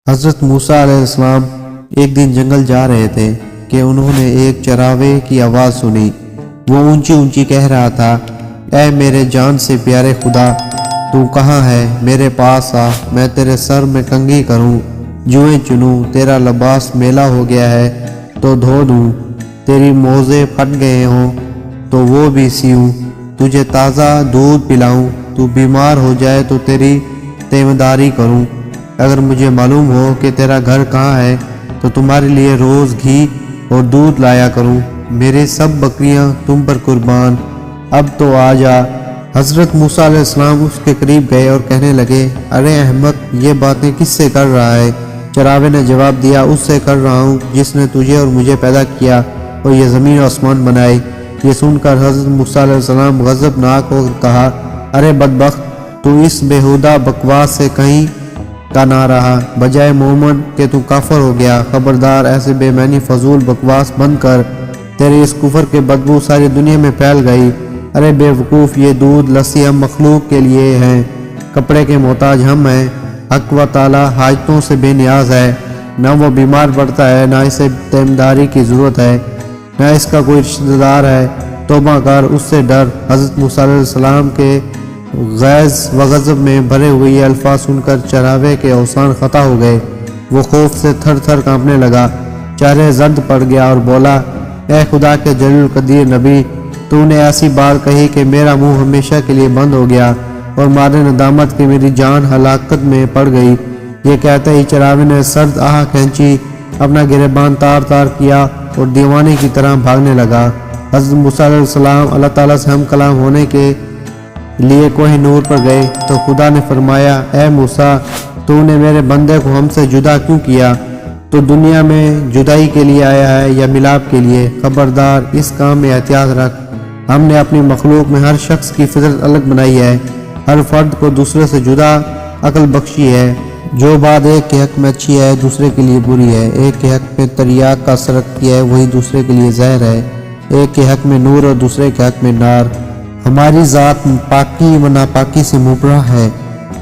حضرت موسیٰ علیہ السلام ایک دن جنگل جا رہے تھے کہ انہوں نے ایک چراوے کی آواز سنی۔ وہ اونچی اونچی کہہ رہا تھا، اے میرے جان سے پیارے خدا، تو کہاں ہے؟ میرے پاس آ، میں تیرے سر میں کنگھی کروں، جوئیں چنوں، تیرا لباس میلا ہو گیا ہے تو دھو دوں، تیری موزے پھٹ گئے ہوں تو وہ بھی سیوں، تجھے تازہ دودھ پلاؤں، تو بیمار ہو جائے تو تیری تیمارداری کروں۔ اگر مجھے معلوم ہو کہ تیرا گھر کہاں ہے تو تمہارے لیے روز گھی اور دودھ لایا کروں، میرے سب بکریاں تم پر قربان، اب تو آ جا۔ حضرت موسیٰ علیہ السلام اس کے قریب گئے اور کہنے لگے، ارے احمق، یہ باتیں کس سے کر رہا ہے؟ چراوے نے جواب دیا، اس سے کر رہا ہوں جس نے تجھے اور مجھے پیدا کیا اور یہ زمین و آسمان بنائے۔ یہ سن کر حضرت موسیٰ علیہ السلام غضبناک ہو کہا، ارے بدبخت، تو اس بیہودہ بکواس سے کہیں کا نہ رہا، بجائے مومن کہ تو کافر ہو گیا۔ خبردار، ایسے بے معنی فضول بکواس بند کر، تیرے اس کفر کے بدبو ساری دنیا میں پھیل گئی۔ ارے بے وقوف، یہ دودھ لسی ہم مخلوق کے لیے ہیں، کپڑے کے محتاج ہم ہیں، حق و تعالی حاجتوں سے بے نیاز ہے، نہ وہ بیمار پڑتا ہے، نہ اسے تیمارداری کی ضرورت ہے، نہ اس کا کوئی رشتہ دار ہے، توبہ کر، اس سے ڈر۔ حضرت موسیٰ علیہ السلام کے غیظ و غضب میں بھرے ہوئے یہ الفاظ سن کر چراوے کے اوسان خطا ہو گئے۔ وہ خوف سے تھر تھر کانپنے لگا، چہرے زرد پڑ گیا اور بولا، اے خدا کے جلیل القدیر نبی، تو نے ایسی بات کہی کہ میرا منہ ہمیشہ کے لیے بند ہو گیا اور مارے ندامت کہ میری جان ہلاکت میں پڑ گئی۔ یہ کہتے ہی چراوے نے سرد آہ کھینچی، اپنا گریبان تار تار کیا اور دیوانے کی طرح بھاگنے لگا۔ حضرت موسیٰ علیہ السلام اللہ تعالیٰ سے ہم کلام ہونے کے لیے کوہ نور پر گئے تو خدا نے فرمایا، اے موسیٰ، تو نے میرے بندے کو ہم سے جدا کیوں کیا؟ تو دنیا میں جدائی کے لیے آیا ہے یا ملاپ کے لیے؟ خبردار، اس کام میں احتیاط رکھ۔ ہم نے اپنی مخلوق میں ہر شخص کی فطرت الگ بنائی ہے، ہر فرد کو دوسرے سے جدا عقل بخشی ہے۔ جو بات ایک کے حق میں اچھی ہے دوسرے کے لیے بری ہے، ایک کے حق میں تریاق کا اثر رکھتی ہے وہی دوسرے کے لیے زہر ہے، ایک کے حق میں نور اور دوسرے کے حق میں نار۔ ہماری ذات پاکی و ناپاکی سے مبرہ ہے۔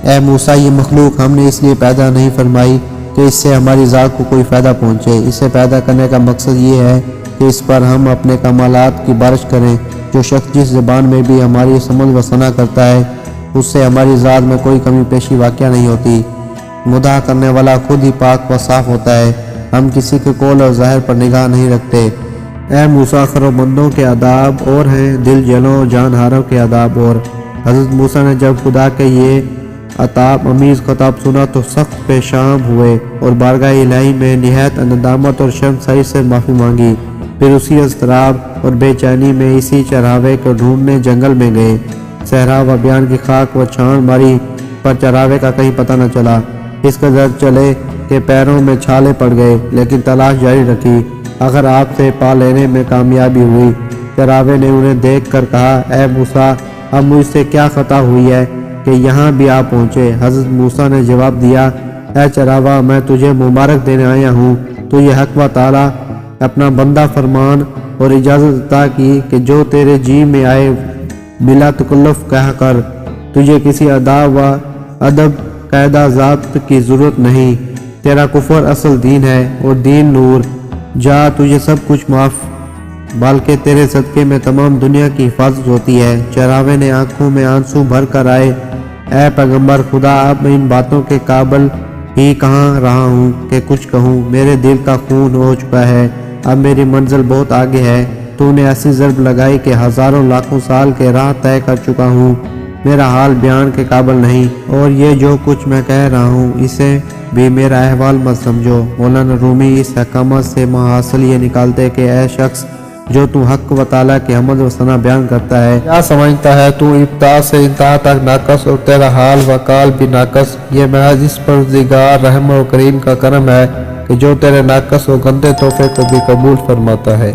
اے موسیٰ، یہ مخلوق ہم نے اس لیے پیدا نہیں فرمائی کہ اس سے ہماری ذات کو کوئی فائدہ پہنچے، اسے پیدا کرنے کا مقصد یہ ہے کہ اس پر ہم اپنے کمالات کی بارش کریں۔ جو شخص جس زبان میں بھی ہماری سمجھ و ثنا کرتا ہے، اس سے ہماری ذات میں کوئی کمی پیشی واقع نہیں ہوتی۔ مداح کرنے والا خود ہی پاک و صاف ہوتا ہے، ہم کسی کے قول اور ظاہر پر نگاہ نہیں رکھتے۔ اے موسیٰ، خرومندوں کے آداب اور ہیں، دل جلوں جان ہاروں کے آداب اور۔ حضرت موسیٰ نے جب خدا کے یہ عتاب امیز خطاب سنا تو سخت پیشام ہوئے اور بارگاہ الہی میں نہایت ندامت اور شرمساری سے معافی مانگی۔ پھر اسی اضطراب اور بے چینی میں اسی چراوے کو ڈھونڈنے جنگل میں گئے۔ صحرا و بیان کی خاک و چھان ماری پر چراوے کا کہیں پتہ نہ چلا، اس قدر چلے کہ پیروں میں چھالے پڑ گئے، لیکن تلاش جاری رکھی، آخر آپ سے پا لینے میں کامیابی ہوئی۔ چراوے نے انہیں دیکھ کر کہا، اے موسیٰ، اب مجھ سے کیا خطا ہوئی ہے کہ یہاں بھی آپ پہنچے؟ حضرت موسیٰ نے جواب دیا، اے چراوا، میں تجھے مبارک دینے آیا ہوں، تو یہ حق و تعالی اپنا بندہ فرمان اور اجازت عطا کی کہ جو تیرے جی میں آئے بلا تکلف کہا کر، تجھے کسی آداب و ادب قاعدہ ضابط کی ضرورت نہیں، تیرا کفر اصل دین ہے اور دین نور، جا، تجھے سب کچھ معاف، بلکہ تیرے صدقے میں تمام دنیا کی حفاظت ہوتی ہے۔ چراوے نے آنکھوں میں آنسو بھر کر آئے، اے پیغمبر خدا، اب میں ان باتوں کے قابل ہی کہاں رہا ہوں کہ کچھ کہوں، میرے دل کا خون ہو چکا ہے، اب میری منزل بہت آگے ہے، تو نے ایسی ضرب لگائی کہ ہزاروں لاکھوں سال کے راہ طے کر چکا ہوں، میرا حال بیان کے قابل نہیں، اور یہ جو کچھ میں کہہ رہا ہوں اسے بھی میرا احوال مت سمجھو۔ مولانا رومی اس حکمت سے محاصل یہ نکالتے کہ اے شخص جو تو حق و تعالیٰ کے حمد و ثنا بیان کرتا ہے، کیا سمجھتا ہے تو ابتدا سے انتہا تک ناقص اور تیرا حال و کال بھی ناقص؟ یہ محض اس پروردگار رحم و کریم کا کرم ہے کہ جو تیرے ناقص و گندے تحفے کو بھی قبول فرماتا ہے۔